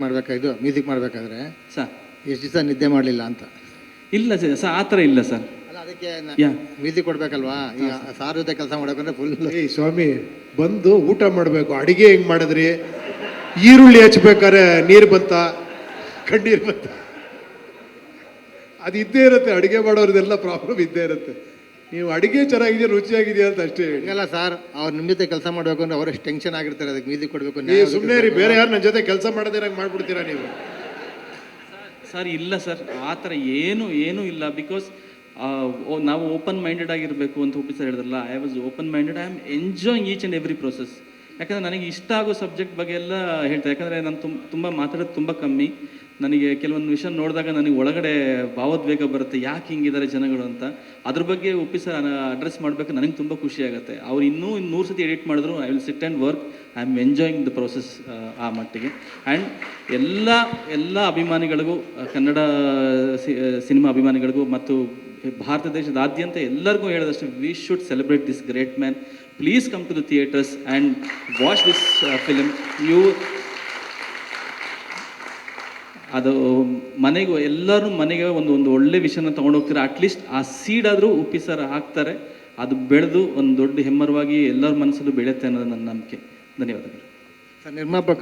ಮಾಡಬೇಕಾಯ್ತು music ಮಾಡಬೇಕಾದ್ರೆ sir ಎಷ್ಟು ದಿವಸ ನಿದ್ದೆ ಮಾಡಲಿಲ್ಲ ಅಂತ. ಇಲ್ಲ ಸರ್ ಆ ಥರ ಇಲ್ಲ ಸರ್. ಅಲ್ಲ ಅದಕ್ಕೆ ಯಾ ಮ್ಯೂಸಿಕ್ ಕೊಡ್ಬೇಕಲ್ವಾ. ಈಗ ಸಾರ್ ಜೊತೆ ಕೆಲಸ ಮಾಡೋಕಂದ್ರೆ ಫುಲ್ ಏಯ್ ಸ್ವಾಮಿ ಬಂದು ಊಟ ಮಾಡಬೇಕು. ಅಡಿಗೆ ಹೆಂಗೆ ಮಾಡಿದ್ರಿ? ಈರುಳ್ಳಿ ಹಚ್ಬೇಕಾರೆ ನೀರು ಬಂತ, ಕಣ್ಣೀರು ಬಂತ, ಅದು ಇದ್ದೇ ಇರುತ್ತೆ. ಅಡುಗೆ ಮಾಡೋರ್ದೆಲ್ಲ ಪ್ರಾಬ್ಲಮ್ ಇದ್ದೇ ಇರುತ್ತೆ. ನೀವು ಅಡುಗೆ ಚೆನ್ನಾಗಿದೆಯಾ ರುಚಿಯಾಗಿದೆಯಾ ಅಂತ ಅಷ್ಟೇ ಹೇಳಿ. ಇಲ್ಲ ಸರ್, ಅವ್ರು ನಿಮ್ಮ ಜೊತೆ ಕೆಲಸ ಮಾಡಬೇಕು ಅಂದ್ರೆ ಅವ್ರು ಎಷ್ಟು ಟೆನ್ಷನ್ ಆಗಿರ್ತಾರೆ. ಅದಕ್ಕೆ ಮ್ಯೂಸಿಕ್ ಕೊಡಬೇಕು. ಸುಮ್ಮನೆ ರೀ, ಬೇರೆ ಯಾರು ನನ್ನ ಜೊತೆ ಕೆಲಸ ಮಾಡೋದಿರಂಗೆ ಮಾಡ್ಬಿಡ್ತೀರಾ ನೀವು? ಸರ್ ಇಲ್ಲ ಸರ್, ಆ ಥರ ಏನೂ ಇಲ್ಲ. ಬಿಕಾಸ್ ನಾವು ಓಪನ್ ಮೈಂಡೆಡ್ ಆಗಿರಬೇಕು ಅಂತ ಒಪ್ಪಿ ಸರ್ ಹೇಳಿದ್ರಲ್ಲ. I was open minded. I am enjoying each and every process. ಯಾಕಂದರೆ ನನಗೆ ಇಷ್ಟ ಆಗೋ ಸಬ್ಜೆಕ್ಟ್ ಬಗ್ಗೆ ಎಲ್ಲ ಹೇಳ್ತಾರೆ. ಯಾಕಂದರೆ ನಾನು ತುಂಬ ಮಾತಾಡೋದು ತುಂಬ ಕಮ್ಮಿ. ನನಗೆ ಕೆಲವೊಂದು ವಿಷಯ ನೋಡಿದಾಗ ನನಗೆ ಒಳಗಡೆ ಭಾವೋದ್ವೇಗ ಬರುತ್ತೆ, ಯಾಕೆ ಹಿಂಗಿದ್ದಾರೆ ಜನಗಳು ಅಂತ. ಅದ್ರ ಬಗ್ಗೆ ಒಪ್ಪಿ ಸರ್ ಅಡ್ರೆಸ್ ಮಾಡಬೇಕು, ನನಗೆ ತುಂಬ ಖುಷಿ ಆಗುತ್ತೆ. ಅವ್ರು ಇನ್ನೂ 100 ಸತಿ ಎಡಿಟ್ ಮಾಡಿದ್ರು I will sit and work. I am enjoying the process ಆ ಮಟ್ಟಿಗೆ. ಆ್ಯಂಡ್ ಎಲ್ಲ ಅಭಿಮಾನಿಗಳಿಗೂ, ಕನ್ನಡ ಸಿನಿಮಾ ಅಭಿಮಾನಿಗಳಿಗೂ ಮತ್ತು ಭಾರತ ದೇಶದಾದ್ಯಂತ ಎಲ್ಲರಿಗೂ ಹೇಳೋದಷ್ಟು, we should celebrate this great man. Please come to the theaters and watch this film. ಅದು ಎಲ್ಲರೂ ಮನೆಗೆ ಒಂದು ಒಳ್ಳೆ ವಿಷಯನ ತೊಗೊಂಡೋಗ್ತಾರೆ. ಅಟ್ಲೀಸ್ಟ್ ಆ ಸೀಡ್ ಆದರೂ ಉಪ್ಪಿ ಸರ್ ಹಾಕ್ತಾರೆ. ಅದು ಬೆಳೆದು ಒಂದು ದೊಡ್ಡ ಹೆಮ್ಮರವಾಗಿ ಎಲ್ಲರ ಮನಸ್ಸಲ್ಲೂ ಬೆಳೆಯುತ್ತೆ ಅನ್ನೋದು ನನ್ನ ನಂಬಿಕೆ. ಧನ್ಯವಾದಗಳು ಸರ್. ನಿರ್ಮಾಪಕರು